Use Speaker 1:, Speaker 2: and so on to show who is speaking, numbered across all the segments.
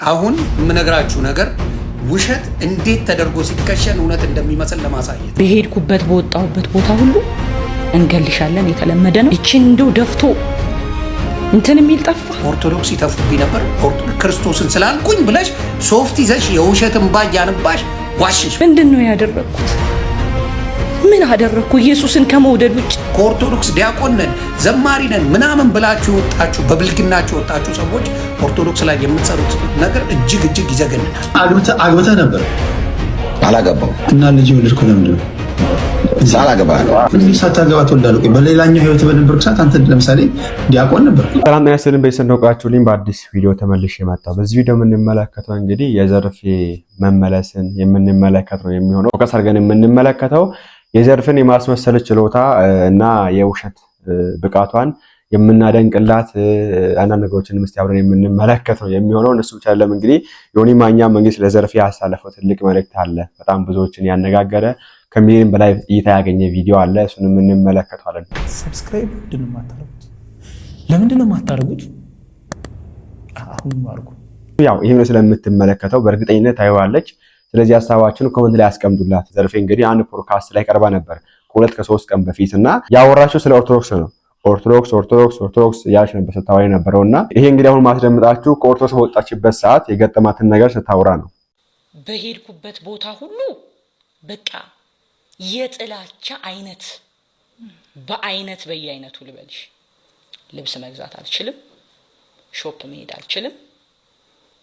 Speaker 1: አሁን የምነግራችሁ ነገር ውሸት እንዴት ተደርጎ ሲከሸን እውነት እንደሚመስል ለማሳየት
Speaker 2: በሄድኩበት በወጣሁበት ቦታ ሁሉ እንገልሻለን የተለመደ ነው። እቺን እንደው ደፍቶ እንትን የሚል ጠፋ።
Speaker 1: ኦርቶዶክስ ይተፉብኝ ነበር። ክርስቶስን ስላልኩኝ ብለሽ ሶፍት ይዘሽ የውሸትን ባያንባሽ ዋሽሽ።
Speaker 2: ምንድነው ያደረኩት? ምን አደረኩ? ኢየሱስን ከመውደድ ውጭ
Speaker 1: ከኦርቶዶክስ ዲያቆን ነን ዘማሪ ነን ምናምን ብላችሁ ወጣችሁ፣ በብልግናችሁ ወጣችሁ ሰዎች ኦርቶዶክስ ላይ የምትሰሩት ነገር እጅግ ይዘገንናል።
Speaker 3: አግብተህ ነበር?
Speaker 4: አላገባው
Speaker 3: እና ልጅ ወለድኩ። ለምንድን ነው
Speaker 4: ሳላገባ ነው?
Speaker 3: እንዴ ሳታገባ ትወልዳለህ? በሌላኛው ህይወት በነበርክ ሰዓት አንተ ለምሳሌ ዲያቆን ነበር።
Speaker 5: ሰላም ጤና ይስጥልኝ። በሰንዶቃችሁልኝ በአዲስ ቪዲዮ ተመልሼ መጣሁ። በዚህ ቪዲዮ የምንመለከተው እንግዲህ የዘርፌ መመለስን የምንመለከት ነው የሚሆነው። ፎከስ አድርገን የምንመለከተው የዘርፍን የማስመሰል ችሎታ እና የውሸት ብቃቷን የምናደንቅላት አንዳንድ ነገሮችን ምስቲ አብረን የምንመለከት ነው የሚሆነው። እነሱ ብቻ አይደለም እንግዲህ ዮኒ ማኛ መንግስት ለዘርፌ ያሳለፈው ትልቅ መልእክት አለ። በጣም ብዙዎችን ያነጋገረ ከሚሊዮን በላይ እይታ ያገኘ ቪዲዮ አለ። እሱን የምንመለከተዋለን።
Speaker 6: ሰብስክራይብ ምንድነው የማታደርጉት? ለምንድነው የማታደርጉት? አሁን አድርጉ።
Speaker 5: ያው ይሄን ስለምትመለከተው በእርግጠኝነት ታይዋለች። ስለዚህ ሐሳባችሁን ኮሜንት ላይ አስቀምጡላት። ዘርፌ እንግዲህ አንድ ፖድካስት ላይ ቀርባ ነበር ከ2-3 ቀን በፊትና ያወራችው ስለ ኦርቶዶክስ ነው። ኦርቶዶክስ ያልሽ ነበር ስታወራ ነበረውና ይሄ እንግዲህ አሁን ማስደምጣችሁ ከኦርቶዶክስ በወጣችበት ሰዓት የገጠማትን ነገር ስታወራ ነው።
Speaker 2: በሄድኩበት ቦታ ሁሉ በቃ የጥላቻ አይነት በየአይነቱ ልበልሽ። ልብስ መግዛት አልችልም፣ ሾፕ መሄድ አልችልም፣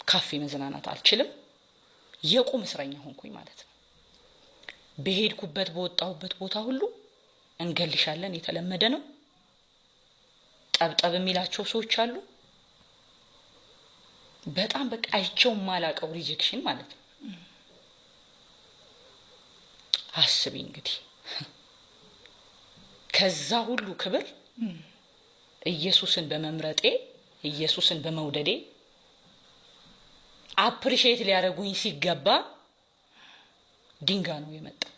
Speaker 2: ካፌ መዝናናት አልችልም። የቁም እስረኛ ሆንኩኝ ማለት ነው። በሄድኩበት በወጣሁበት ቦታ ሁሉ እንገልሻለን የተለመደ ነው። ጠብጠብ የሚላቸው ሰዎች አሉ። በጣም በቃ አይቼው ማላቀው ሪጀክሽን ማለት ነው። አስቢ እንግዲህ ከዛ ሁሉ ክብር ኢየሱስን በመምረጤ ኢየሱስን በመውደዴ አፕሪሺየት ሊያደርጉኝ ሲገባ ድንጋ ነው የመጣው።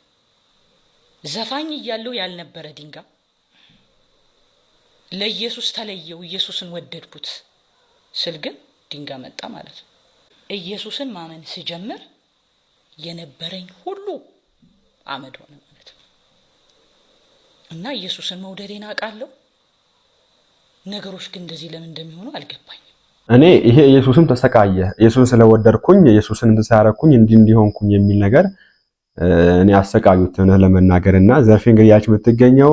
Speaker 2: ዘፋኝ እያለው ያልነበረ ድንጋ ለኢየሱስ ተለየው፣ ኢየሱስን ወደድኩት ስል ግን ድንጋ መጣ ማለት ነው። ኢየሱስን ማመን ሲጀምር የነበረኝ ሁሉ አመድ ሆነ ማለት ነው። እና ኢየሱስን መውደዴን አውቃለሁ። ነገሮች ግን እንደዚህ ለምን እንደሚሆኑ አልገባኝም።
Speaker 5: እኔ ይሄ ኢየሱስም ተሰቃየ፣ ኢየሱስን ስለወደድኩኝ ኢየሱስን እንድሳረኩኝ እንዲሆንኩኝ የሚል ነገር እኔ አሰቃዩት ለመናገርና ዘርፌ እንግዲህ ያች የምትገኘው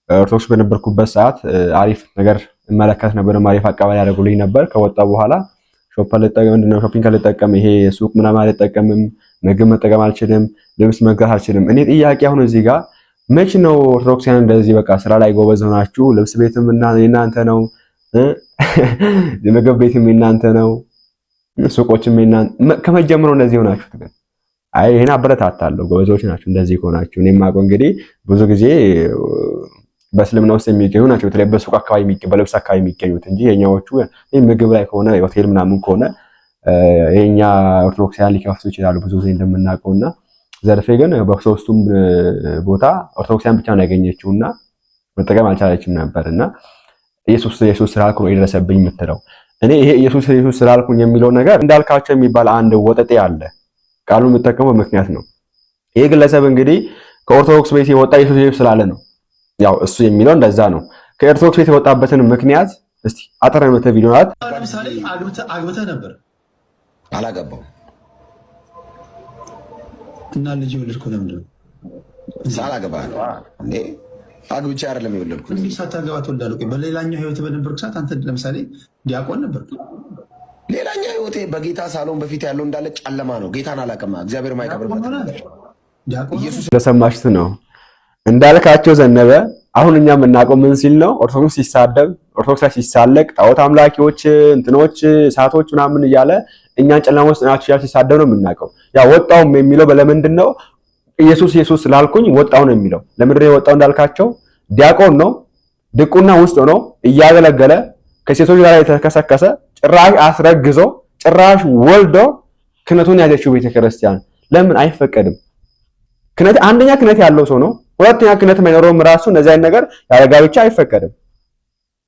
Speaker 5: ኦርቶዶክስ በነበርኩበት ሰዓት አሪፍ ነገር እመለከት ነበር። አሪፍ አቀባበል ያደርጉልኝ ነበር። ከወጣ በኋላ ሾፒንግ ካልተጠቀም ይሄ ሱቅ ምናምን አልጠቀምም፣ ምግብ መጠቀም አልችልም፣ ልብስ መግዛት አልችልም። እኔ ጥያቄ አሁን እዚህ ጋር መች ነው ኦርቶዶክሳውያን እንደዚህ በቃ ስራ ላይ ጎበዝ ሆናችሁ ልብስ ቤትም የእናንተ ነው፣ የምግብ ቤትም የእናንተ ነው፣ ሱቆችም የእናንተ ከመጀመሩ እንደዚህ ሆናችሁት? ግን አይ ይሄን አበረታታለሁ፣ ጎበዞች ናችሁ እንደዚህ ከሆናችሁ። እኔ የማውቀው እንግዲህ ብዙ ጊዜ በእስልምና ውስጥ የሚገኙ ናቸው፣ በተለይ በሱቅ አካባቢ በልብስ አካባቢ የሚገኙት እንጂ የኛዎቹ ምግብ ላይ ከሆነ ሆቴል ምናምን ከሆነ የኛ ኦርቶዶክሳውያን ሊከፍቱ ይችላሉ ብዙ ጊዜ እንደምናውቀውና ዘርፌ ግን በሶስቱም ቦታ ኦርቶዶክሳውያን ብቻ ነው ያገኘችውና መጠቀም አልቻለችም ነበርና ኢየሱስ ስላልኩ ነው የደረሰብኝ የምትለው። እኔ ይሄ ኢየሱስ ስላልኩኝ የሚለው ነገር እንዳልካቸው የሚባል አንድ ወጠጤ አለ። ቃሉን የምጠቀመው ምክንያት ነው። ይሄ ግለሰብ እንግዲህ ከኦርቶዶክስ ቤት የወጣ ኢየሱስ ስላለ ነው። ያው እሱ የሚለው እንደዛ ነው። ከኦርቶዶክስ ቤት የወጣበትን ምክንያት እስቲ አጠረን መተ ቪዲዮ ናት።
Speaker 3: ለምሳሌ አግብተህ ነበር?
Speaker 4: አላገባው
Speaker 3: እና ልጅ ወለድኩ። ለምንድን ነው
Speaker 4: ሳላገባ ነው? እንዴ አግብቼ አይደለም የወለድኩት።
Speaker 3: እንዴ ሳታገባ ትወልዳለህ? በሌላኛው ህይወት በነበርክ ሰዓት አንተ ለምሳሌ ዲያቆን ነበር?
Speaker 4: ሌላኛው ህይወቴ በጌታ ሳሎን በፊት ያለው እንዳለ ጨለማ ነው። ጌታን አላውቅም። እግዚአብሔር ማይቀርበት
Speaker 3: ኢየሱስ
Speaker 5: ለሰማችሁት ነው እንዳልካቸው ዘነበ። አሁን እኛ የምናውቀው ምን ሲል ነው? ኦርቶዶክስ ሲሳደብ፣ ኦርቶዶክስ ላይ ሲሳለቅ፣ ጣዖት አምላኪዎች እንትኖች እሳቶች ምናምን እያለ እኛን ጨለማ ውስጥ ናችሁ እያለ ሲሳደብ ነው የምናውቀው። ያ ወጣውም የሚለው ለምንድን ነው? ኢየሱስ ስላልኩኝ ወጣው ነው የሚለው። ለምንድን ነው የወጣው? እንዳልካቸው ዲያቆን ነው፣ ድቁና ውስጥ ሆኖ እያገለገለ ከሴቶች ጋር የተከሰከሰ ጭራሽ አስረግዞ ጭራሽ ወልዶ ክህነቱን ያዘችው ቤተክርስቲያን ለምን አይፈቀድም? ክህነት አንደኛ ክህነት ያለው ሰው ነው። ሁለተኛ ክህነት የማይኖረውም ራሱ እንደዚህ አይነት ነገር ያለ ጋብቻ አይፈቀድም።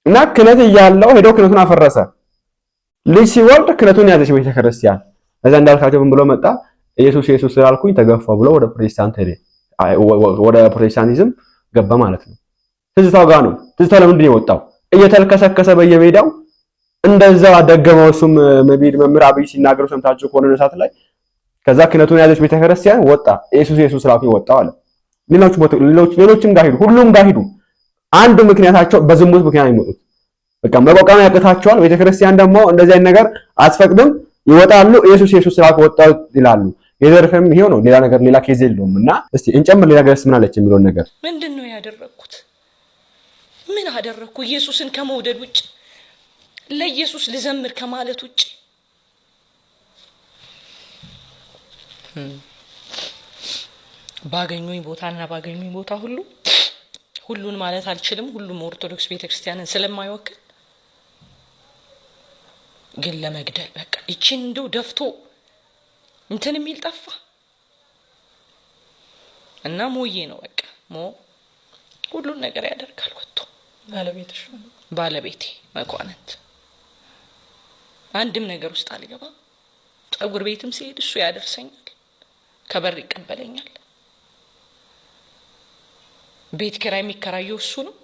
Speaker 5: እና ክህነት እያለው ሄዶ ክህነቱን አፈረሰ። ልጅ ሲወልድ ክህነቱን ያዘች ቤተክርስቲያን። እዛ እንዳልካቸው ምን ብሎ መጣ? ኢየሱስ ኢየሱስ ስላልኩኝ ተገፋው ብሎ ወደ ፕሮቴስታንት ሄደ። ወደ ፕሮቴስታንቲዝም ገባ ማለት ነው። ትዝታው ጋር ነው። ትዝታው ለምንድን ነው የወጣው? እየተልከሰከሰ በየሜዳው እንደዛው አደገመው። እሱም መምህር አብይ ሲናገሩ ሰምታችሁ ከሆነ ሰዓት ላይ ከዛ ክህነቱን ያዘች ቤተክርስቲያን ወጣ። ኢየሱስ ኢየሱስ ስላልኩኝ ወጣው አለ። ሌሎችም ጋር ሄዱ፣ ሁሉም ጋር ሄዱ። አንድ ምክንያታቸው በዝሙት ምክንያት የሚመጡት በቃ መቋቋም ያቅታቸዋል። ቤተክርስቲያን ደግሞ እንደዚህ አይነት ነገር አትፈቅድም፣ ይወጣሉ። ኢየሱስ ኢየሱስ ስላልኩኝ ወጣው ይላሉ። የዘርፍም ይሄው ነው፣ ሌላ ነገር ሌላ ኬዝ የለውም። እና እስቲ እንጨምር ሌላ ገርስ ምን አለች የሚለውን ነገር
Speaker 2: ምንድነው ያደረኩት? ምን አደረኩ? ኢየሱስን ከመውደድ ውጭ ለኢየሱስ ልዘምር ከማለት ውጭ ባገኙኝ ቦታና ባገኙኝ ቦታ ሁሉን ማለት አልችልም። ሁሉም ኦርቶዶክስ ቤተክርስቲያንን ስለማይወክል ግን ለመግደል በቃ እቺን እንደው ደፍቶ እንትን የሚል ጠፋ እና ሞዬ ነው በቃ ሁሉን ነገር ያደርጋል ወጥቶ ባለቤቴ መኳንንት አንድም ነገር ውስጥ አልገባም። ፀጉር ቤትም ሲሄድ እሱ ያደርሰኛል፣ ከበር ይቀበለኛል። ቤት ኪራይ የሚከራየው እሱ ነው።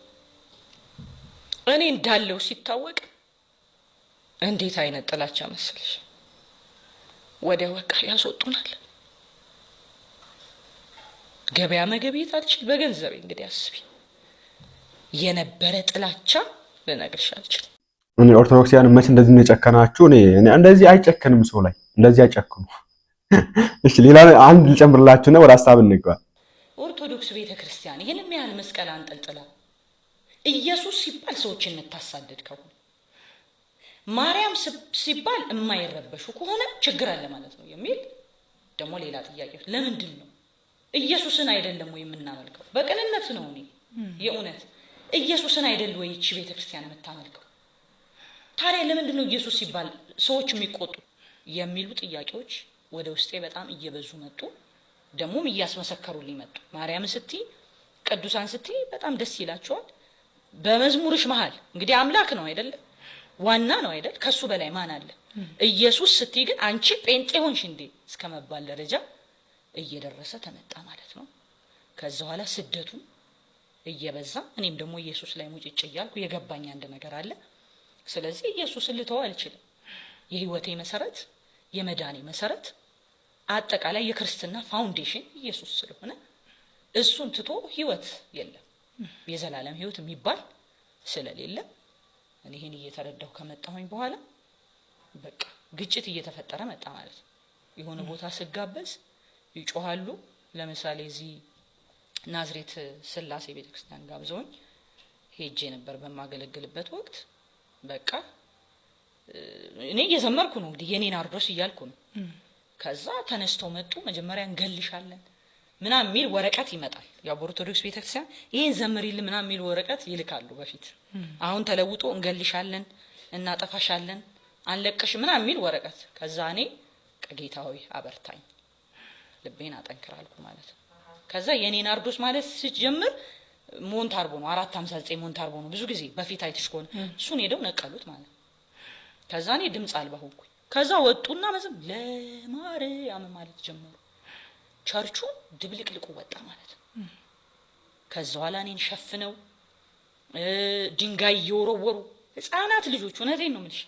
Speaker 2: እኔ እንዳለው ሲታወቅ እንዴት አይነት ጥላቻ መሰለሽ! ወደ ወቃ ያስወጡናል። ገበያ መገብየት አልችል በገንዘቤ። እንግዲህ አስቢ የነበረ ጥላቻ ልነግርሽ አልችልም።
Speaker 5: እኔ ኦርቶዶክሲያን መች እንደዚህ ነው የጨከናችሁ? እኔ እንደዚህ አይጨከንም ሰው ላይ እንደዚህ አይጨክኑ። እሺ ሌላ አንድ ልጨምርላችሁና ወደ ሐሳብ እንግባ።
Speaker 2: ኦርቶዶክስ ቤተክርስቲያን ይሄንን ያህል መስቀል አንጠልጥላ ኢየሱስ ሲባል ሰዎችን የምታሳድድ ከሆነ ማርያም ሲባል የማይረበሹ ከሆነ ችግር አለ ማለት ነው የሚል ደግሞ ሌላ ጥያቄ። ለምንድን ነው ኢየሱስን አይደለም ወይ የምናመልከው? በቅንነት ነው። እኔ የእውነት ኢየሱስን አይደል ወይ እቺ ቤተክርስቲያን የምታመልከው? ታዲያ ለምንድን ነው ኢየሱስ ሲባል ሰዎች የሚቆጡ የሚሉ ጥያቄዎች ወደ ውስጤ በጣም እየበዙ መጡ። ደግሞም እያስመሰከሩልኝ መጡ። ማርያም ስትይ ቅዱሳን ስትይ በጣም ደስ ይላቸዋል። በመዝሙርሽ መሃል እንግዲህ አምላክ ነው አይደለ? ዋና ነው አይደል? ከሱ በላይ ማን አለ? ኢየሱስ ስትይ ግን አንቺ ጴንጤ ሆንሽ እንዴ እስከመባል ደረጃ እየደረሰ ተመጣ ማለት ነው። ከዛ በኋላ ስደቱ እየበዛ እኔም ደግሞ ኢየሱስ ላይ ሙጭጭ እያልኩ የገባኝ አንድ ነገር አለ። ስለዚህ ኢየሱስን ልተው አልችልም። የህይወቴ መሰረት፣ የመዳኔ መሰረት፣ አጠቃላይ የክርስትና ፋውንዴሽን ኢየሱስ ስለሆነ እሱን ትቶ ህይወት የለም። የዘላለም ህይወት የሚባል ስለሌለ እኔ ይሄን እየተረዳሁ ከመጣሁኝ በኋላ በቃ ግጭት እየተፈጠረ መጣ ማለት ነው። የሆነ ቦታ ስጋበዝ ይጮሃሉ። ለምሳሌ እዚህ ናዝሬት ስላሴ ቤተክርስቲያን ጋብዘውኝ ሄጄ ነበር በማገለግልበት ወቅት በቃ እኔ እየዘመርኩ ነው እንግዲህ የኔን አርዶስ እያልኩ ነው። ከዛ ተነስተው መጡ። መጀመሪያ እንገልሻለን ምናምን የሚል ወረቀት ይመጣል። ያው በኦርቶዶክስ ቤተክርስቲያን ይሄን ዘምሪልን ምናምን የሚል ወረቀት ይልካሉ በፊት። አሁን ተለውጦ እንገልሻለን፣ እናጠፋሻለን፣ አንለቀሽ ምናምን የሚል ወረቀት። ከዛ እኔ ጌታዊ አበርታኝ፣ ልቤን አጠንክራልኩ ማለት ነው። ከዛ የኔን አርዶስ ማለት ሲጀምር ሞንታርቦ ነው 459 ሞንታርቦ ነው። ብዙ ጊዜ በፊት አይተሽ ከሆነ እሱን ሄደው ነቀሉት ማለት ነው። ከዛ እኔ ድምጽ አልባ ሆንኩኝ። ከዛ ወጡና መዝም ለማርያም ማለት ጀመሩ። ቸርቹ ድብልቅልቁ ወጣ ማለት ነው። ከዛ በኋላ እኔን ሸፍነው ድንጋይ እየወረወሩ ህፃናት ልጆች እውነቴን ነው የምልሽ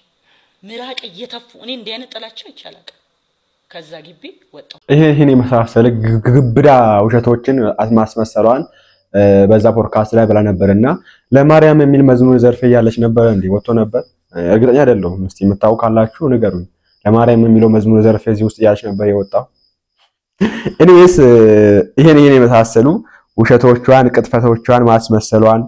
Speaker 2: ምራቅ እየተፉ እኔ እንዲህ አይነት ጥላቻ ይቻላል። ከዛ ግቢ ወጣው።
Speaker 5: ይሄን የመሳሰለ ግብዳ ውሸቶችን ማስመሰሏን በዛ ፖድካስት ላይ ብላ ነበርና ለማርያም የሚል መዝሙር ዘርፌ ያለች ነበር እንዴ ወጥቶ ነበር። እርግጠኛ አይደለሁም። እስቲ የምታውቁ ካላችሁ ንገሩኝ። ለማርያም የሚለው መዝሙር ዘርፌ እዚህ ውስጥ ያለች ነበር የወጣው። እኔስ ይሄን የመሳሰሉ ውሸቶቿን፣ ቅጥፈቶቿን፣ ማስመሰሏን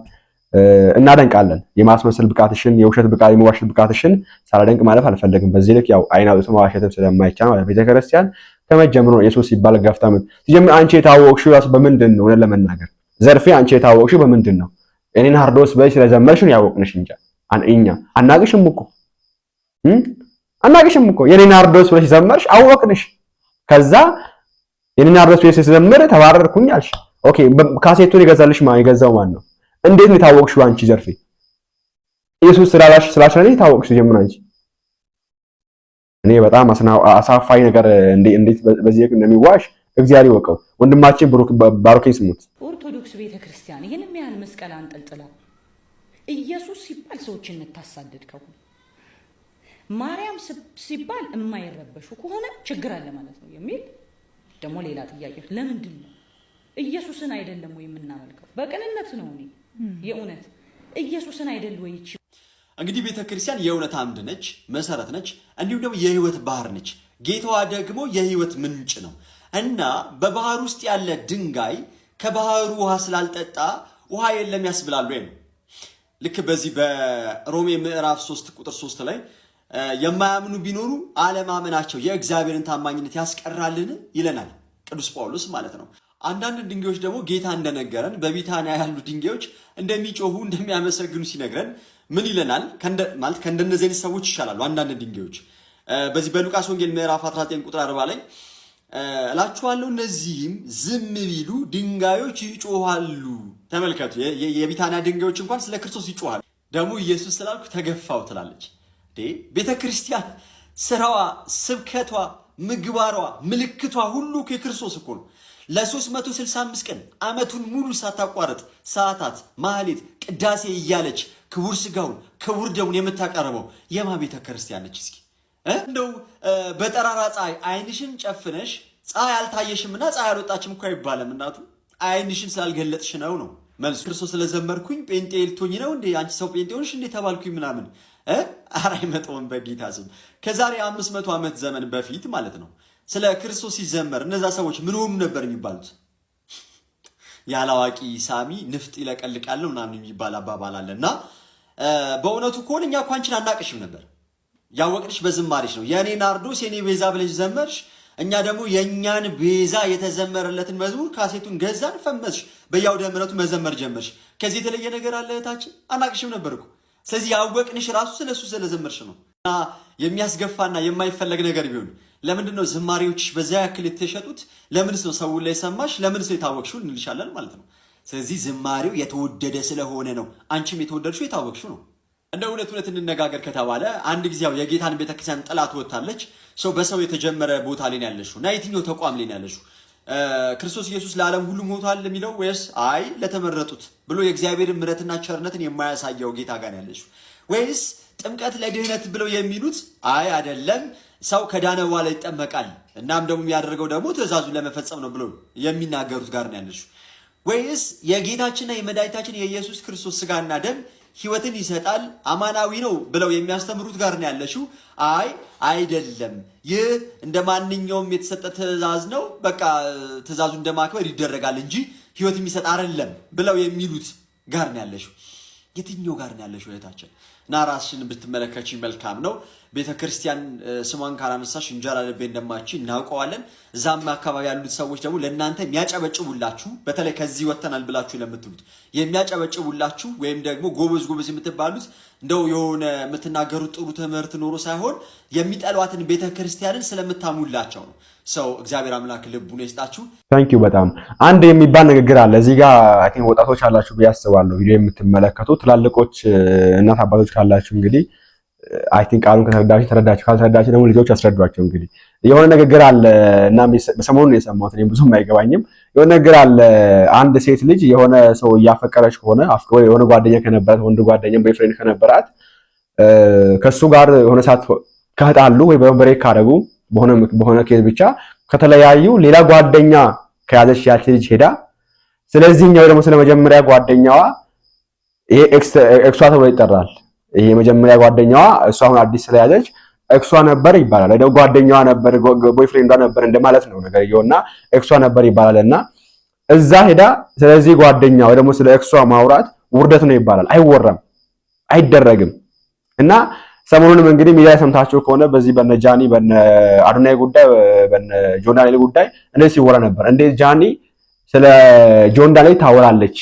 Speaker 5: እናደንቃለን። የማስመሰል ብቃትሽን፣ የውሸት ብቃት፣ የመዋሸት ብቃትሽን ሳላደንቅ ማለፍ አልፈልግም። በዚህ ልክ ያው አይን አውጥቶ መዋሸትም ስለማይቻል ማለት ቤተክርስቲያን ከመጀመሩ ኢየሱስ ሲባል ገፍታም ሲጀምር አንቺ የታወቅሽው ራስ በምንድን ነው? ለመናገር ዘርፌ አንቺ የታወቅሽው በምንድን ነው? እኔን ሃርዶስ በይ ስለዘመርሽ ነው ያወቅንሽ እንጂ እኛ አናቅሽም እኮ የኔን ሃርዶስ ብለሽ ዘመርሽ አወቅንሽ። ከዛ የኔን ሃርዶስ ብለሽ ስለዘመረ ተባረርኩኝ አልሽ። ኦኬ ካሴቱን የገዛው ማን ነው? እንዴት ነው የታወቅሽው አንቺ ዘርፌ? ኢየሱስ ስላልሽ የታወቅሽው ጀምር አንቺ እኔ በጣም አሳፋኝ ነገር እንዴት በዚህ እንደሚዋሽ እግዚአብሔር ይወቀው። ወንድማችን ባሮኬ ስሙት።
Speaker 2: ኦርቶዶክስ ቤተክርስቲያን ይሄን የሚያህል መስቀል አንጠልጥላ ኢየሱስ ሲባል ሰዎችን እንታሳደድ ከሆነ ማርያም ሲባል የማይረበሹ ከሆነ ችግር አለ ማለት ነው የሚል ደግሞ ሌላ ጥያቄ። ለምንድን ነው ኢየሱስን አይደለም ወይ የምናመልከው? በቅንነት ነው። እኔ የእውነት ኢየሱስን አይደል ወይ?
Speaker 7: እንግዲህ ቤተክርስቲያን የእውነት አምድ ነች፣ መሰረት ነች፣ እንዲሁም ደግሞ የህይወት ባህር ነች። ጌታዋ ደግሞ የህይወት ምንጭ ነው እና በባህር ውስጥ ያለ ድንጋይ ከባህሩ ውሃ ስላልጠጣ ውሃ የለም ያስብላሉ ወይ ነው። ልክ በዚህ በሮሜ ምዕራፍ 3 ቁጥር 3 ላይ የማያምኑ ቢኖሩ አለማመናቸው የእግዚአብሔርን ታማኝነት ያስቀራልን ይለናል ቅዱስ ጳውሎስ ማለት ነው። አንዳንድ ድንጋዮች ደግሞ ጌታ እንደነገረን በቢታንያ ያሉ ድንጋዮች እንደሚጮሁ እንደሚያመሰግኑ ሲነግረን ምን ይለናል? ማለት ከእንደነዚህ አይነት ሰዎች ይሻላሉ አንዳንድ ድንጋዮች። በዚህ በሉቃስ ወንጌል ምዕራፍ 19 ቁጥር 40 ላይ እላችኋለሁ እነዚህም ዝም ቢሉ ድንጋዮች ይጮሃሉ። ተመልከቱ፣ የቢታንያ ድንጋዮች እንኳን ስለ ክርስቶስ ይጮሃሉ። ደግሞ ኢየሱስ ስላልኩ ተገፋው ትላለች። ቤተ ክርስቲያን ስራዋ፣ ስብከቷ፣ ምግባሯ፣ ምልክቷ ሁሉ የክርስቶስ እኮ ነው። ለ365 ቀን ዓመቱን ሙሉ ሳታቋረጥ ሰዓታት፣ ማህሌት፣ ቅዳሴ እያለች ክቡር ስጋውን ክቡር ደሙን የምታቀርበው የማ ቤተ ክርስቲያን ነች? እስኪ እንደው በጠራራ ፀሐይ አይንሽን ጨፍነሽ ፀሐይ አልታየሽምና ፀሐይ አልወጣችም እኮ አይባልም። እናቱ አይንሽን ስላልገለጥሽ ነው መልሱ። ክርስቶስ ስለዘመርኩኝ ጴንጤ ልትሆኝ ነው እንዴ? አንቺ ሰው ጴንጤ ሆንሽ እንዴ ተባልኩኝ ምናምን አራይ መጣውን በጌታ ስም። ከዛሬ 500 ዓመት ዘመን በፊት ማለት ነው ስለ ክርስቶስ ሲዘመር እነዛ ሰዎች ምን ሆኑ ነበር የሚባሉት? ያላዋቂ ሳሚ ንፍጥ ይለቀልቃል ነው ምናምን የሚባል አባባል አለና በእውነቱ ከሆነ እኛ እኮ አንቺን አናቅሽም ነበር። ያወቅንሽ በዝማሬሽ ነው። የኔ ናርዶስ የኔ ቤዛ ብለሽ ዘመርሽ። እኛ ደግሞ የኛን ቤዛ የተዘመረለትን መዝሙር ካሴቱን ገዛን፣ ፈመስሽ፣ በያውደ ምሕረቱ መዘመር ጀመርሽ። ከዚህ የተለየ ነገር አለ እህታችን? አናቅሽም ነበር እኮ። ስለዚህ ያወቅንሽ ራሱ ስለሱ ስለዘመርሽ ነው። እና የሚያስገፋና የማይፈለግ ነገር ቢሆን ለምንድን ነው ዝማሬዎችሽ በዛ ያክል የተሸጡት? ለምንስ ነው ሰው ላይ ሰማሽ? ለምንስ ነው የታወቅሽው እንልሻለን ማለት ነው። ስለዚህ ዝማሬው የተወደደ ስለሆነ ነው። አንቺም የተወደድሽው የታወቅሽው ነው። እንደ እውነት እንነጋገር ከተባለ አንድ ጊዜ ያው የጌታን ቤተክርስቲያን ጥላት ወጣለች። ሰው በሰው የተጀመረ ቦታ ላይ ነው ያለሽው እና የትኛው ተቋም ላይ ነው ያለሽው? ክርስቶስ ኢየሱስ ለዓለም ሁሉ ሞቷል የሚለው ወይስ አይ ለተመረጡት ብሎ የእግዚአብሔርን ምሕረትና ቸርነትን የማያሳየው ጌታ ጋር ያለሽው? ወይስ ጥምቀት ለድህነት ብለው የሚሉት አይ አይደለም ሰው ከዳነ በኋላ ይጠመቃል እናም ደግሞ የሚያደርገው ደግሞ ትእዛዙን ለመፈጸም ነው ብሎ የሚናገሩት ጋር ነው ያለሽው? ወይስ የጌታችንና የመድኃኒታችን የኢየሱስ ክርስቶስ ስጋና ደም ሕይወትን ይሰጣል አማናዊ ነው ብለው የሚያስተምሩት ጋር ነው ያለሽው? አይ አይደለም፣ ይህ እንደ ማንኛውም የተሰጠ ትእዛዝ ነው፣ በቃ ትእዛዙን እንደማክበር ይደረጋል እንጂ ሕይወት የሚሰጥ አይደለም ብለው የሚሉት ጋር ነው ያለሽው? የትኛው ጋር ነው ያለሽው እህታችን? እና ራስሽን ብትመለከቺ መልካም ነው። ቤተክርስቲያን ስሟን ካላነሳሽ እንጀራ ልቤ እንደማቺ እናውቀዋለን። እዛም አካባቢ ያሉት ሰዎች ደግሞ ለእናንተ የሚያጨበጭቡላችሁ፣ በተለይ ከዚህ ወተናል ብላችሁ ለምትሉት የሚያጨበጭቡላችሁ ወይም ደግሞ ጎበዝ የምትባሉት እንደው የሆነ የምትናገሩት ጥሩ ትምህርት ኖሮ ሳይሆን የሚጠሏትን ቤተክርስቲያንን ስለምታሙላቸው ነው። ሰው እግዚአብሔር አምላክ ልቡን ይስጣችሁ።
Speaker 5: ታንኪዩ በጣም አንድ የሚባል ንግግር አለ እዚህ ጋር አይ ቲንክ ወጣቶች አላችሁ ብዬ አስባለሁ። ቪዲዮ የምትመለከቱ ትላልቆች እናት አባቶች ካላችሁ እንግዲህ አይ ቲንክ ቃሉን ከተረዳችሁ ካልተረዳችሁ ደግሞ ልጆች አስረዷቸው። እንግዲህ የሆነ ንግግር አለ እና በሰሞኑን የሰማሁት እኔም ብዙም አይገባኝም። የሆነ ንግግር አለ አንድ ሴት ልጅ የሆነ ሰው እያፈቀረች ከሆነ የሆነ ጓደኛ ከነበራት ወንድ ጓደኛ ቦይፍሬንድ ከነበራት ከሱ ጋር የሆነ ሰዓት ከጣሉ ወይ በብሬክ ካደረጉ በሆነ ኬዝ ብቻ ከተለያዩ ሌላ ጓደኛ ከያዘች ያቺ ልጅ ሄዳ ስለዚህኛው ደግሞ ስለመጀመሪያ ጓደኛዋ ይሄ ኤክሷ ተብሎ ይጠራል። ይሄ መጀመሪያ ጓደኛዋ እሷ አሁን አዲስ ስለያዘች ኤክሷ ነበር ይባላል። አይደል? ጓደኛዋ ነበር ቦይፍሬንዷ ነበር እንደማለት ነው ነገርየውና ኤክሷ ነበር ይባላልና እዛ ሄዳ ስለዚህ ጓደኛ ወይ ደግሞ ስለ ኤክሷ ማውራት ውርደት ነው ይባላል። አይወራም፣ አይደረግም። እና ሰሞኑንም እንግዲህ ሚዲያ ሰምታችሁ ከሆነ በዚህ በነ ጃኒ በነ አዶናይ ጉዳይ በነ ጆን ዳንኤል ጉዳይ እንደዚህ ሲወራ ነበር። እንዴት ጃኒ ስለ ጆን ዳንኤል ታወራለች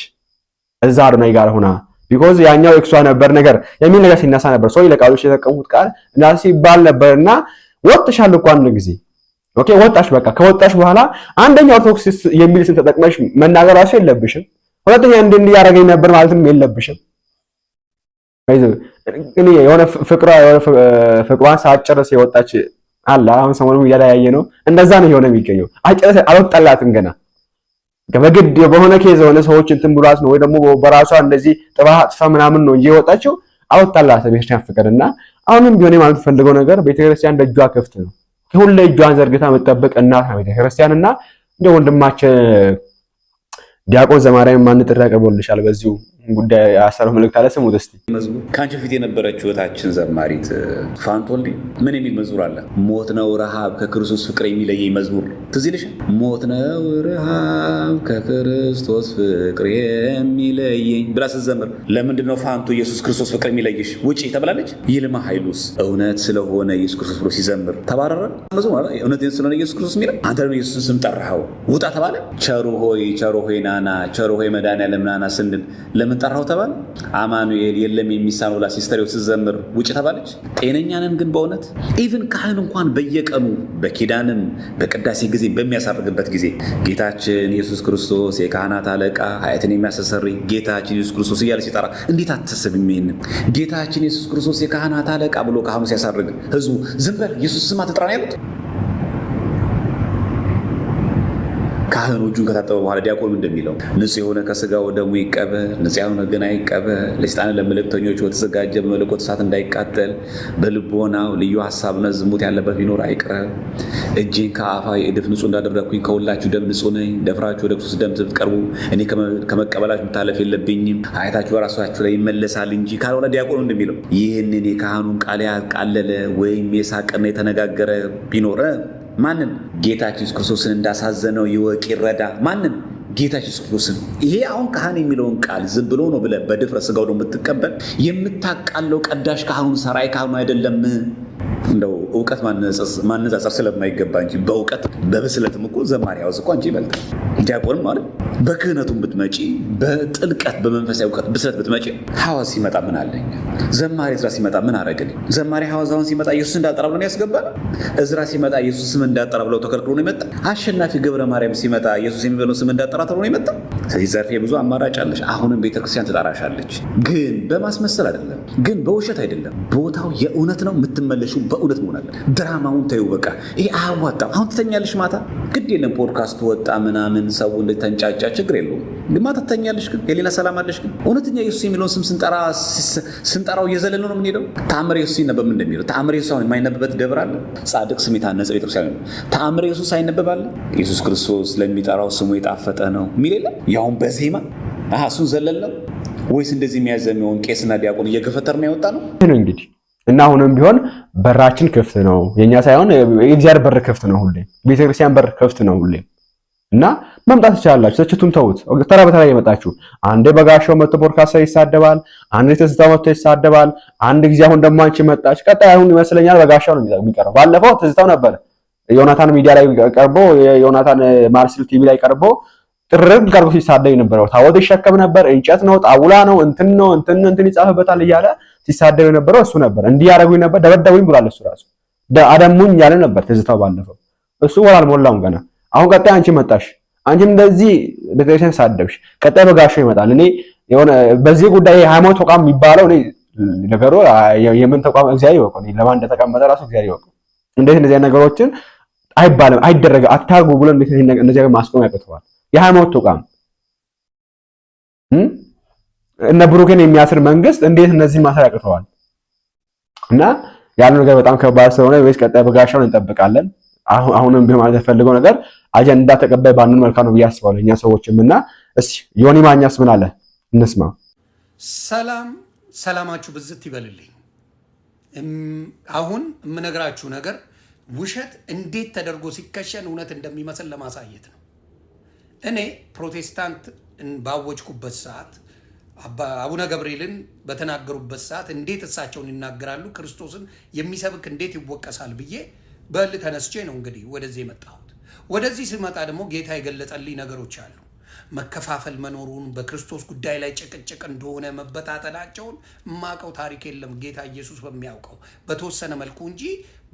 Speaker 5: እዛ አዶናይ ጋር ሆና ቢኮዝ ያኛው ኤክሷ ነበር ነገር የሚል ነገር ሲነሳ ነበር። ሰው ለቃሎች የተጠቀሙት ቃል እና ሲባል ነበርና ወጥሻል እኮ አንድ ጊዜ ኦኬ ወጣሽ፣ በቃ ከወጣሽ በኋላ አንደኛ ኦርቶዶክስ የሚል ስም ተጠቅመሽ መናገር ራሱ የለብሽም። ሁለተኛ እንዲህ ያደረገኝ ነበር ማለትም የለብሽም። እኔ የሆነ ፍቅሯን ሳጨርስ የወጣች አላ አሁን ሰሞኑን ያያየ ነው እንደዛ ነው የሆነ የሚገኘው። አልወጣላትም ገና በግድ በሆነ ኬዝ ሆነ ሰዎች እንትን ብሏት ነው ወይ ደግሞ በራሷ እንደዚህ ጥባህ አጥፋ ምናምን ነው እየወጣችው አልወጣላትም የክርስቲያን ፍቅርና አሁንም ቢሆን ማለት ፈልገው ነገር ቤተክርስቲያን ደጇ ክፍት ነው። ሁሉ እጇን ዘርግታ መጠበቅ እናት ነው ቤተክርስቲያንና እንደ ወንድማችን ዲያቆን ዘማሪያም ማን ጥሪ አቀርቦልሻል በዚሁ ጉዳይ ያሰረው መልእክት አለ። ስሙት እስቲ።
Speaker 8: መዝሙር ካንቺ ፊት የነበረችው እህታችን ዘማሪት ፋንቱ ወልዴ ምን የሚል መዝሙር አለ? ሞት ነው ረሃብ ከክርስቶስ ፍቅር የሚለየኝ መዝሙር ትዝ ይልሻል? ሞት ነው ረሃብ ከክርስቶስ ፍቅር የሚለየኝ ብላ ስትዘምር ለምንድን ነው ፋንቱ ኢየሱስ ክርስቶስ ፍቅር የሚለይሽ ውጪ ተብላለች? ይልማ ኃይሉስ እውነት ስለሆነ ኢየሱስ ክርስቶስ ብሎ ሲዘምር ተባረረ መዝሙር አለ። እውነት ስለሆነ ኢየሱስ ክርስቶስ የሚለው አንተ ደግሞ ኢየሱስን ስም ጠራኸው ውጣ ተባለ። ቸሩ ሆይ ናና ቸሩ ሆይ መድኃኒዓለም ናና ስንል ለምን ጠራው ተባለ? አማኑኤል የለም የሚሳነው ብላ ሲስተሪው ስትዘምር ውጭ ተባለች። ጤነኛ ነን ግን በእውነት ኢቭን ካህን እንኳን በየቀኑ በኪዳንም በቅዳሴ ጊዜ በሚያሳርግበት ጊዜ ጌታችን ኢየሱስ ክርስቶስ የካህናት አለቃ ኃጢአትን የሚያስተሰርይ ጌታችን ኢየሱስ ክርስቶስ እያለ ሲጠራ እንዴት አትተሰብም? ይሄንን ጌታችን ኢየሱስ ክርስቶስ የካህናት አለቃ ብሎ ካህኑ ሲያሳርግ ህዝቡ ዝም በል ኢየሱስ ስም አትጥራ ነው ያሉት። ካህኑ እጁን ከታጠበ በኋላ ዲያቆኑ እንደሚለው ንጹሕ የሆነ ከስጋው ደሙ ይቀበል፣ ንጹሕ የሆነ ግን አይቀበል፣ ለሰይጣን ለመልእክተኞች ወተዘጋጀ በመለኮት እሳት እንዳይቃጠል፣ በልቦናው ልዩ ሐሳብና ዝሙት ያለበት ቢኖር አይቅረብ። እጄን ከአፋ የእድፍ ንጹሕ እንዳደረግኩኝ ከሁላችሁ ደም ንጹሕ ነኝ። ደፍራችሁ ወደ ክርስቶስ ደም ስትቀርቡ እኔ ከመቀበላችሁ መታለፍ የለብኝም። ኃጢአታችሁ በራሳችሁ ላይ ይመለሳል እንጂ ካልሆነ ዲያቆኑ እንደሚለው ይህንን የካህኑን ቃል ያቃለለ ወይም የሳቀና የተነጋገረ ቢኖር ማንን? ጌታችን ኢየሱስ ክርስቶስን እንዳሳዘነው ይወቅ ይረዳ። ማንን? ጌታችን ኢየሱስ ክርስቶስን። ይሄ አሁን ካህን የሚለውን ቃል ዝም ብሎ ነው ብለህ በድፍረት ስጋው ነው የምትቀበል የምታቃለው ቀዳሽ ካህኑን ሰራይ ካህኑ አይደለም። እንደው እውቀት ማነጻጸር ስለማይገባ እንጂ በእውቀት በብስለትም እኮ ዘማሪ ሐዋዝ እኮ አንቺ ይበልጣል። ዲያቆንም ማለት በክህነቱም ብትመጪ በጥልቀት በመንፈሳዊ እውቀት ብስለት ብትመጪ ሐዋዝ ሲመጣ ምን አለኝ? ዘማሪ እዝራ ሲመጣ ምን አረገልኝ? ዘማሪ ሐዋዝ አሁን ሲመጣ ኢየሱስ እንዳጠራ ብሎ ነው ያስገባል። እዝራ ሲመጣ ኢየሱስ ስም እንዳጠራ ብለው ተከልክሎ ነው የመጣ። አሸናፊ ገብረ ማርያም ሲመጣ ኢየሱስ የሚበለው ስም እንዳጠራ ተብሎ ነው የመጣ። ስለዚህ ዘርፌ ብዙ አማራጭ አለሽ። አሁንም ቤተክርስቲያን ትጠራሻለች፣ ግን በማስመሰል አይደለም፣ ግን በውሸት አይደለም። ቦታው የእውነት ነው። የምትመለሹ በእውነት መሆን አለ። ድራማውን ተይው በቃ። ይሄ አያዋጣም። አሁን ትተኛለሽ ማታ ግድ የለም ፖድካስት ወጣ ምናምን ሰው እንደተንጫጫ ችግር የለውም፣ ግን ማታ ትተኛለሽ። ግን የሌላ ሰላም አለሽ። ግን እውነተኛ ኢየሱስ የሚለውን ስም ስንጠራው እየዘለልን ነው የምንሄደው። ተአምረ ኢየሱስ ሲነበብ ምን እንደሚለው ተአምረ ኢየሱስ አሁን የማይነበበት ደብር አለ? ጻድቅ ስም የታነጸ ቤተክርስቲያን ነው። ተአምረ ኢየሱስ አይነበባል? ኢየሱስ ክርስቶስ ለሚጠራው ስሙ የጣፈጠ ነው የሚል የለም? ያውም በዜማ እሱን ዘለል ነው ወይስ እንደዚህ የሚያዘመውን ቄስና ዲያቆን እየገፈተርን ያወጣ ነው?
Speaker 5: ነው እንግዲህ እና አሁንም ቢሆን በራችን ክፍት ነው። የኛ ሳይሆን የእግዚአብሔር በር ክፍት ነው ሁሌ። ቤተክርስቲያን በር ክፍት ነው ሁሌ። እና መምጣት ትችላላችሁ። ተችቱን ተውት። ተራ በተራ የመጣችሁ አንዴ በጋሻው መጥቶ ፖድካስት ይሳደባል፣ አንዴ ትዝታው መጥቶ ይሳደባል። አንድ ጊዜ አሁን ደግሞ አንቺ መጣች። ቀጣይ አሁን ይመስለኛል በጋሻው ነው የሚቀርበው። ባለፈው ትዝታው ነበር ዮናታን ሚዲያ ላይ ቀርቦ ዮናታን ማርሲል ቲቪ ላይ ቀርቦ ጥርግ ቀርቦ ሲሳደብ የነበረው ታወት ይሸከም ነበር። እንጨት ነው ጣውላ ነው እንትን ይጻፍበታል እያለ ሲሳደብ የነበረው እሱ ነበር። እንዲህ ያደረጉኝ ነበር ደበደቡኝ ብሏል። እሱ ራሱ አደሙኝ ያለ ነበር ትዝታው ባለፈው። እሱ ወራል ሞላውም ገና። አሁን ቀጣይ አንቺ መጣሽ። አንቺም እንደዚህ ቤተክርስቲያን ሳደብሽ። ቀጣይ በጋሻው ይመጣል። እኔ የሆነ በዚህ ጉዳይ ሃይማኖት ተቋም የሚባለው እኔ ነገሩ የምን ተቋም እግዚአብሔር ይወቀው። ለማን እንደተቀመጠ ራሱ እግዚአብሔር ይወቀው። እንዴት እንደዚህ ነገሮችን አይባልም አይደረግ አታርጉ ብሎ እንደዚህ ማስቆም ያቅተዋል የሃይማኖት ተቋም። እነ ብሩክን የሚያስር መንግስት እንዴት እነዚህ ማሰር ያቅተዋል? እና ያለው ነገር በጣም ከባድ ስለሆነ ወይስ ቀጣይ በጋሻውን እንጠብቃለን። አሁንም ቢሆን ማለት ፈልገው ነገር አጀንዳ ተቀባይ ባንሆን መልካም ነው ብዬ አስባለሁ እኛ ሰዎችም። እና እስኪ ዮኒ ማኛስ ምን አለ እንስማ።
Speaker 1: ሰላማችሁ ብዝት ይበልልኝ። አሁን የምነግራችሁ ነገር ውሸት እንዴት ተደርጎ ሲከሸን እውነት እንደሚመስል ለማሳየት ነው። እኔ ፕሮቴስታንት ባወጅኩበት ሰዓት አቡነ ገብርኤልን በተናገሩበት ሰዓት እንዴት እሳቸውን ይናገራሉ፣ ክርስቶስን የሚሰብክ እንዴት ይወቀሳል ብዬ በል ተነስቼ ነው እንግዲህ ወደዚህ የመጣሁት። ወደዚህ ስመጣ ደግሞ ጌታ የገለጠልኝ ነገሮች አሉ። መከፋፈል መኖሩን፣ በክርስቶስ ጉዳይ ላይ ጭቅጭቅ እንደሆነ መበታተናቸውን የማውቀው ታሪክ የለም ጌታ ኢየሱስ በሚያውቀው በተወሰነ መልኩ እንጂ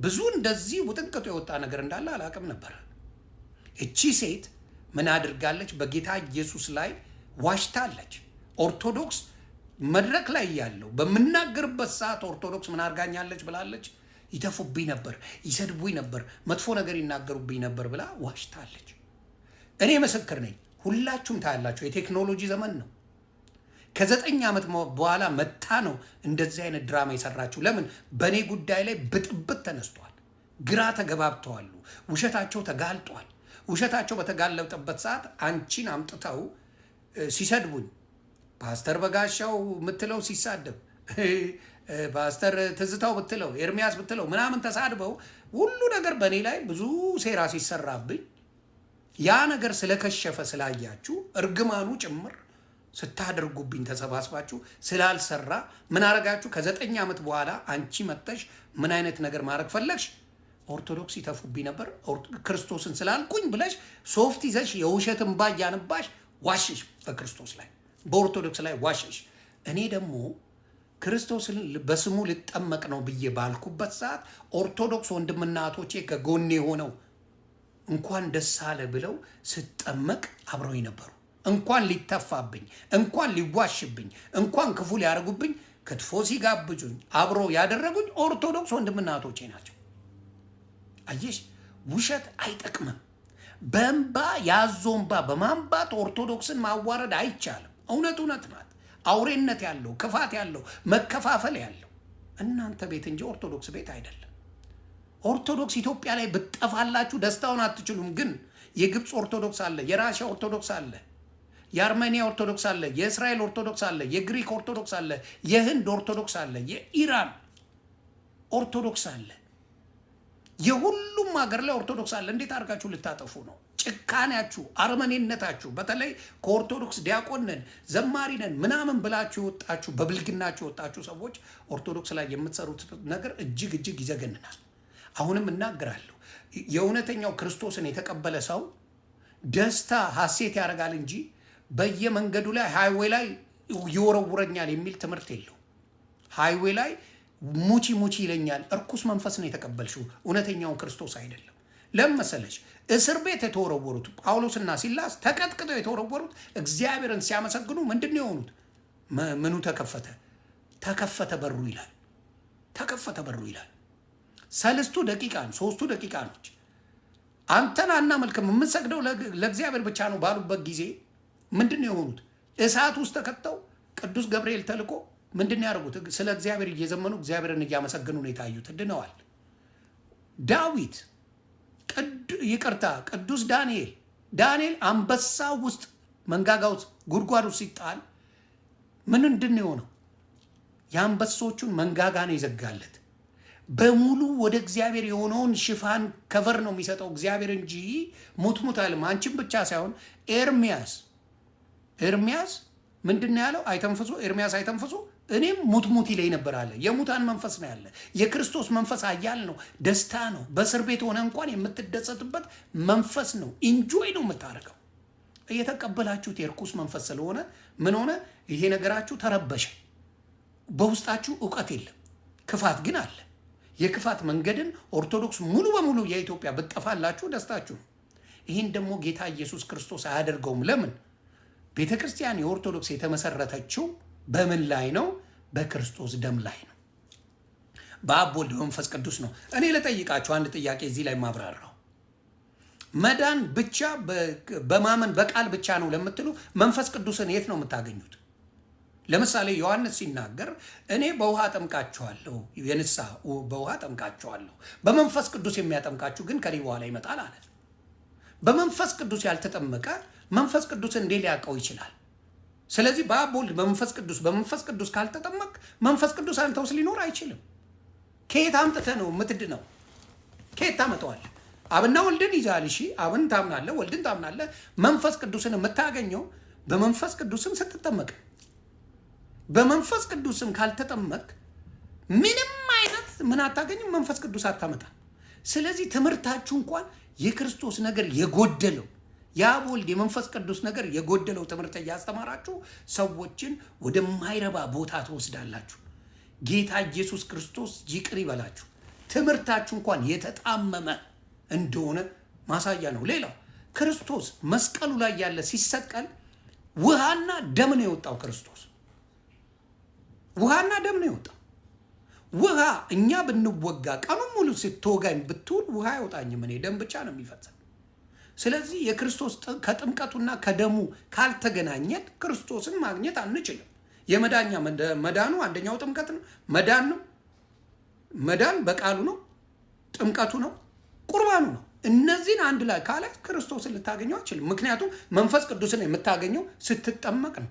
Speaker 1: ብዙ እንደዚህ ውጥንቅጡ የወጣ ነገር እንዳለ አላውቅም ነበር። እቺ ሴት ምን አድርጋለች? በጌታ ኢየሱስ ላይ ዋሽታለች። ኦርቶዶክስ መድረክ ላይ ያለው በምናገርበት ሰዓት ኦርቶዶክስ ምን አድርጋኛለች ብላለች? ይተፉብኝ ነበር፣ ይሰድቡኝ ነበር፣ መጥፎ ነገር ይናገሩብኝ ነበር ብላ ዋሽታለች። እኔ ምስክር ነኝ። ሁላችሁም ታያላችሁ። የቴክኖሎጂ ዘመን ነው። ከ9 ዓመት በኋላ መታ ነው እንደዚህ አይነት ድራማ የሰራችሁ። ለምን? በእኔ ጉዳይ ላይ ብጥብጥ ተነስቷል። ግራ ተገባብተዋሉ። ውሸታቸው ተጋልጧል። ውሸታቸው በተጋለጠበት ሰዓት አንቺን አምጥተው ሲሰድቡኝ፣ ፓስተር በጋሻው ምትለው ሲሳደብ፣ ፓስተር ትዝታው ብትለው፣ ኤርሚያስ ብትለው ምናምን ተሳድበው ሁሉ ነገር በእኔ ላይ ብዙ ሴራ ሲሰራብኝ ያ ነገር ስለከሸፈ ስላያችሁ እርግማኑ ጭምር ስታደርጉብኝ ተሰባስባችሁ ስላልሰራ ምን አረጋችሁ? ከ9 ዓመት በኋላ አንቺ መጥተሽ ምን አይነት ነገር ማድረግ ፈለግሽ? ኦርቶዶክስ ይተፉብኝ ነበር ክርስቶስን ስላልኩኝ ብለሽ ሶፍት ይዘሽ የውሸት እንባ እያነባሽ ዋሽሽ። በክርስቶስ ላይ በኦርቶዶክስ ላይ ዋሽሽ። እኔ ደግሞ ክርስቶስን በስሙ ልጠመቅ ነው ብዬ ባልኩበት ሰዓት ኦርቶዶክስ ወንድምና እህቶቼ ከጎኔ ሆነው እንኳን ደስ አለ ብለው ስጠመቅ አብረውኝ ነበሩ። እንኳን ሊተፋብኝ፣ እንኳን ሊዋሽብኝ፣ እንኳን ክፉ ሊያደርጉብኝ ክትፎ ሲጋብዙኝ አብሮ ያደረጉኝ ኦርቶዶክስ ወንድምና እህቶቼ ናቸው። አየሽ፣ ውሸት አይጠቅምም። በእንባ ያዞ እንባ በማንባት ኦርቶዶክስን ማዋረድ አይቻልም። እውነት እውነት ናት። አውሬነት ያለው ክፋት ያለው መከፋፈል ያለው እናንተ ቤት እንጂ ኦርቶዶክስ ቤት አይደለም። ኦርቶዶክስ ኢትዮጵያ ላይ ብትጠፋላችሁ ደስታውን አትችሉም። ግን የግብፅ ኦርቶዶክስ አለ፣ የራሽያ ኦርቶዶክስ አለ፣ የአርሜኒያ ኦርቶዶክስ አለ፣ የእስራኤል ኦርቶዶክስ አለ፣ የግሪክ ኦርቶዶክስ አለ፣ የህንድ ኦርቶዶክስ አለ፣ የኢራን ኦርቶዶክስ አለ። የሁሉም ሀገር ላይ ኦርቶዶክስ አለ። እንዴት አድርጋችሁ ልታጠፉ ነው? ጭካኔያችሁ፣ አርመኔነታችሁ፣ በተለይ ከኦርቶዶክስ ዲያቆን ነን ዘማሪ ነን ምናምን ብላችሁ የወጣችሁ በብልግናችሁ የወጣችሁ ሰዎች ኦርቶዶክስ ላይ የምትሰሩት ነገር እጅግ እጅግ ይዘገንናል። አሁንም እናገራለሁ፣ የእውነተኛው ክርስቶስን የተቀበለ ሰው ደስታ ሐሴት ያደርጋል እንጂ በየመንገዱ ላይ ሃይዌይ ላይ ይወረውረኛል የሚል ትምህርት የለው። ሃይዌይ ላይ ሙቺ ሙቺ ይለኛል። እርኩስ መንፈስ ነው የተቀበልሽው፣ እውነተኛውን ክርስቶስ አይደለም። ለምን መሰለሽ? እስር ቤት የተወረወሩት ጳውሎስና ሲላስ ተቀጥቅጠው የተወረወሩት እግዚአብሔርን ሲያመሰግኑ ምንድን ነው የሆኑት? ምኑ ተከፈተ? ተከፈተ በሩ ይላል። ተከፈተ በሩ ይላል። 3 ደቂቃን 3 ደቂቃኖች አንተን አናመልክም የምንሰግደው ለእግዚአብሔር ብቻ ነው ባሉበት ጊዜ ምንድን ነው የሆኑት? እሳት ውስጥ ተከተው ቅዱስ ገብርኤል ተልኮ ምንድን ነው ያደርጉት? ስለ እግዚአብሔር እየዘመኑ እግዚአብሔርን እያመሰገኑ ነው የታዩት። ድነዋል። ዳዊት ቅዱስ ዳንኤል አንበሳ ውስጥ መንጋጋ ውስጥ ጉድጓድ ውስጥ ሲጣል ምንድን ነው የሆነው? የአንበሶቹን መንጋጋ ነው የዘጋለት። በሙሉ ወደ እግዚአብሔር የሆነውን ሽፋን ከቨር ነው የሚሰጠው እግዚአብሔር እንጂ ሙትሙት አለም። አንቺም ብቻ ሳይሆን ኤርሚያስ ምንድን ነው ያለው? አይተንፍሱ፣ ኤርሚያስ አይተንፍሱ፣ እኔም ሙትሙት ይለኝ ነበር አለ። የሙታን መንፈስ ነው ያለ። የክርስቶስ መንፈስ አያል ነው፣ ደስታ ነው። በእስር ቤት ሆነ እንኳን የምትደሰትበት መንፈስ ነው። ኢንጆይ ነው የምታደርገው። እየተቀበላችሁት የርኩስ መንፈስ ስለሆነ ምን ሆነ? ይሄ ነገራችሁ ተረበሸ። በውስጣችሁ እውቀት የለም፣ ክፋት ግን አለ። የክፋት መንገድን ኦርቶዶክስ ሙሉ በሙሉ የኢትዮጵያ ብትጠፋላችሁ ደስታችሁ ነው። ይህን ደግሞ ጌታ ኢየሱስ ክርስቶስ አያደርገውም። ለምን? ቤተ ክርስቲያን የኦርቶዶክስ የተመሰረተችው በምን ላይ ነው? በክርስቶስ ደም ላይ ነው። በአብ ወልድ በመንፈስ ቅዱስ ነው። እኔ ለጠይቃችሁ አንድ ጥያቄ እዚህ ላይ ማብራራው፣ መዳን ብቻ በማመን በቃል ብቻ ነው ለምትሉ መንፈስ ቅዱስን የት ነው የምታገኙት? ለምሳሌ ዮሐንስ ሲናገር እኔ በውሃ ጠምቃችኋለሁ፣ የንስሐ በውሃ ጠምቃችኋለሁ፣ በመንፈስ ቅዱስ የሚያጠምቃችሁ ግን ከኔ በኋላ ይመጣል አለ። በመንፈስ ቅዱስ ያልተጠመቀ መንፈስ ቅዱስን እንዴት ሊያውቀው ይችላል? ስለዚህ በአብ ወልድ በመንፈስ ቅዱስ ካልተጠመቅ መንፈስ ቅዱስ አንተ ውስጥ ሊኖር አይችልም። ከየት አምጥተህ ነው የምትድነው? ከየት ታመጣዋለህ? አብና ወልድን ይዛል። እሺ፣ አብን ታምናለህ፣ ወልድን ታምናለህ። መንፈስ ቅዱስን የምታገኘው በመንፈስ ቅዱስም ስትጠመቅ። በመንፈስ ቅዱስም ካልተጠመቅ ምንም አይነት ምን አታገኝም፣ መንፈስ ቅዱስ አታመጣ። ስለዚህ ትምህርታችሁ እንኳን የክርስቶስ ነገር የጎደለው የአብ ወልድ የመንፈስ ቅዱስ ነገር የጎደለው ትምህርት እያስተማራችሁ ሰዎችን ወደማይረባ ቦታ ትወስዳላችሁ። ጌታ ኢየሱስ ክርስቶስ ይቅር ይበላችሁ። ትምህርታችሁ እንኳን የተጣመመ እንደሆነ ማሳያ ነው። ሌላው ክርስቶስ መስቀሉ ላይ ያለ ሲሰቀል ውሃና ደም ነው የወጣው። ክርስቶስ ውሃና ደም ነው የወጣው። ውሃ እኛ ብንወጋ ቀኑን ሙሉ ስትወጋኝ ብትውል ውሃ አይወጣኝም። እኔ ደም ብቻ ነው የሚፈሰው። ስለዚህ የክርስቶስ ከጥምቀቱና ከደሙ ካልተገናኘን ክርስቶስን ማግኘት አንችልም። የመዳኛ መዳኑ አንደኛው ጥምቀት ነው፣ መዳን ነው። መዳን በቃሉ ነው፣ ጥምቀቱ ነው፣ ቁርባኑ ነው። እነዚህን አንድ ላይ ካለ ክርስቶስን ልታገኘው አይችልም። ምክንያቱም መንፈስ ቅዱስን የምታገኘው ስትጠመቅ ነው።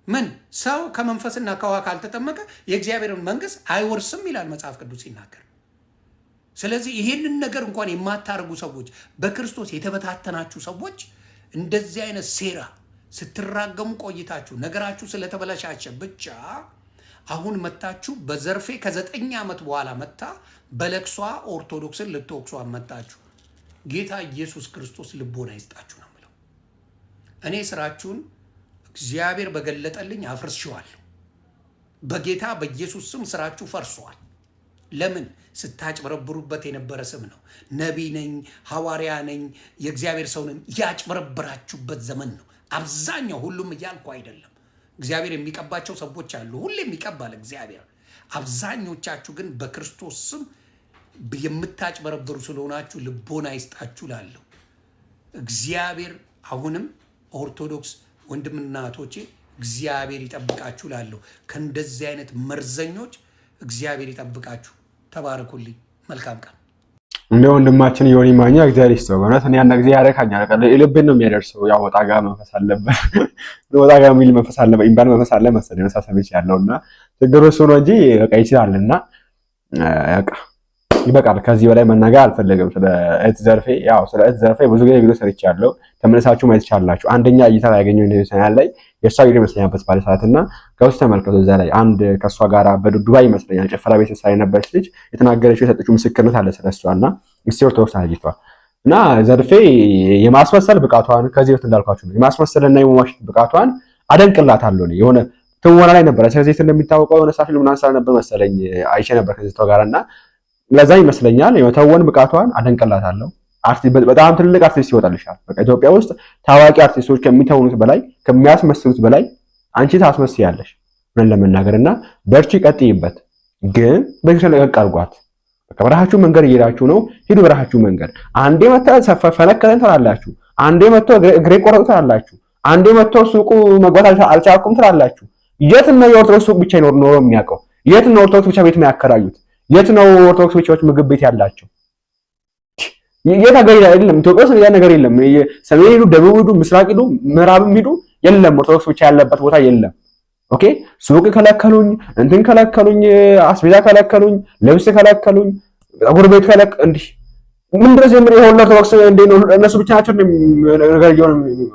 Speaker 1: ምን ሰው ከመንፈስና ከውሃ ካልተጠመቀ የእግዚአብሔርን መንግስት አይወርስም ይላል መጽሐፍ ቅዱስ ሲናገር። ስለዚህ ይሄንን ነገር እንኳን የማታደርጉ ሰዎች፣ በክርስቶስ የተበታተናችሁ ሰዎች እንደዚህ አይነት ሴራ ስትራገሙ ቆይታችሁ ነገራችሁ ስለተበላሻቸ ብቻ አሁን መታችሁ በዘርፌ ከ9 ዓመት በኋላ መታ በለቅሷ ኦርቶዶክስን ልትወቅሷ መጣችሁ። ጌታ ኢየሱስ ክርስቶስ ልቦና ይስጣችሁ ነው የምለው። እኔ ስራችሁን እግዚአብሔር በገለጠልኝ አፍርሼዋለሁ። በጌታ በኢየሱስ ስም ስራችሁ ፈርሷል። ለምን? ስታጭበረብሩበት የነበረ ስም ነው። ነቢይ ነኝ፣ ሐዋርያ ነኝ፣ የእግዚአብሔር ሰው ነኝ ያጭበረብራችሁበት ዘመን ነው። አብዛኛው ሁሉም እያልኩ አይደለም። እግዚአብሔር የሚቀባቸው ሰዎች አሉ፣ ሁሌም ይቀባል እግዚአብሔር። አብዛኞቻችሁ ግን በክርስቶስ ስም የምታጭበረብሩ ስለሆናችሁ ልቦና ይስጣችሁ ላለሁ እግዚአብሔር። አሁንም ኦርቶዶክስ ወንድምና እህቶቼ እግዚአብሔር ይጠብቃችሁ ላለሁ ከእንደዚህ አይነት መርዘኞች እግዚአብሔር ይጠብቃችሁ። ተባረኩልኝ። መልካም ቀን።
Speaker 5: እንደ ወንድማችን ዮኒ ማኛ እግዚአብሔር ይስጠው። በእውነት እኔ አንድ ጊዜ ያረካኛል። ልብን ነው የሚያደርሰው። ያው ወጣ ጋር መንፈስ አለበት፣ ወጣ ጋር የሚል መንፈስ አለ፣ ኢምባን መንፈስ አለ መሰለኝ መሳሰብች ያለውና ችግሩ እሱ ነው እንጂ በቃ ይችላልና በቃ ይበቃል። ከዚህ በላይ መናገር አልፈለግም። ስለ እህት ዘርፌ ያው ስለ እህት ዘርፌ ብዙ ጊዜ ቪዲዮ ሰርቻለሁ። ተመልሳችሁ ማየት ትችላላችሁ። አንደኛ እይታ ላይ ያገኘው ቻናል ላይ የሷ ቪዲዮ መስለኛል ባለ ሰዓትና ከውስጥ ተመልከቱ። እዛ ላይ አንድ ከሷ ጋራ በዱባይ ይመስለኛል ጭፈራ ቤት ሳይ ነበረች ልጅ የተናገረችው የሰጠችው ምስክርነት አለ ስለሷና ኦርቶዶክስ ልጅቷ እና ዘርፌ የማስመሰል ብቃቷን ከዚህ በፊት እንዳልኳችሁ ነው የማስመሰልና የመዋሸት ብቃቷን አደንቅላታለሁ። ነው የሆነ ትወና ላይ ነበረ ከዚህ እንደሚታወቀው የሆነ ሳፊል ምናምን ሳል ነበር መሰለኝ አይቼ ነበር ከዚህ ጋራና ለዛ ይመስለኛል የመተወን ብቃቷን አደንቅላታለሁ። በጣም ትልቅ አርቲስት ይወጣልሻል። በቃ ኢትዮጵያ ውስጥ ታዋቂ አርቲስቶች ከሚተውኑት በላይ ከሚያስመስሉት በላይ አንቺ ታስመስያለሽ ምን ለመናገርና በርቺ፣ ቀጥይበት። ግን በእግዚአብሔር ለቀቅ አድርጓት። በቃ በራሳችሁ መንገድ እየሄዳችሁ ነው፣ ሂዱ በራሳችሁ መንገድ። አንዴ መጣ ፈነከተን ትላላችሁ፣ አንዴ መጥቶ እግሬ ቆረጡ ትላላችሁ፣ አንዴ መጥቶ ሱቁ መግባት አልቻልኩም ትላላችሁ። የት ነው የኦርቶዶክስ ሱቅ ብቻ ይኖር ኖሮ የሚያውቀው? የት ነው ኦርቶዶክስ ብቻ ቤት የሚያከራዩት? የት ነው ኦርቶዶክስ ብቻዎች ምግብ ቤት ያላቸው? የት ሀገር የለም? ኢትዮጵያ ውስጥ ያ ነገር የለም። ሰሜን ሄዱ፣ ደቡብ ሄዱ፣ ምስራቅ ሄዱ፣ ምዕራብም ሄዱ የለም። ኦርቶዶክስ ብቻ ያለበት ቦታ የለም። ኦኬ ሱቅ ከለከሉኝ፣ እንትን ከለከሉኝ፣ አስቤዛ ከለከሉኝ፣ ልብስ ከለከሉኝ፣ ፀጉር ቤት እንዲህ ምን ድረስ የምን ይሄ ኦርቶዶክስ እንዴ ነው? እነሱ ብቻ ናቸው ነገር ይሆን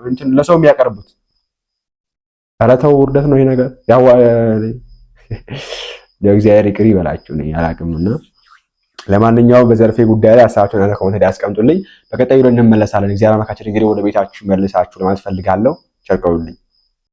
Speaker 5: እንትን ለሰው የሚያቀርቡት። ኧረ ተው፣ ውርደት ነው ይሄ ነገር። ያው የእግዚአብሔር ይቅር ይበላችሁ ነው ያላቅምና ለማንኛውም በዘርፌ ጉዳይ ላይ ሀሳባችሁን አለ ኮሜንት ላይ አስቀምጡልኝ። በቀጣይ ቪዲዮ እንመለሳለን። እግዚአብሔር አምላካችን እንግዲህ ወደ ቤታችሁ መልሳችሁ ለማለት ፈልጋለሁ። ቸር ቆዩልኝ።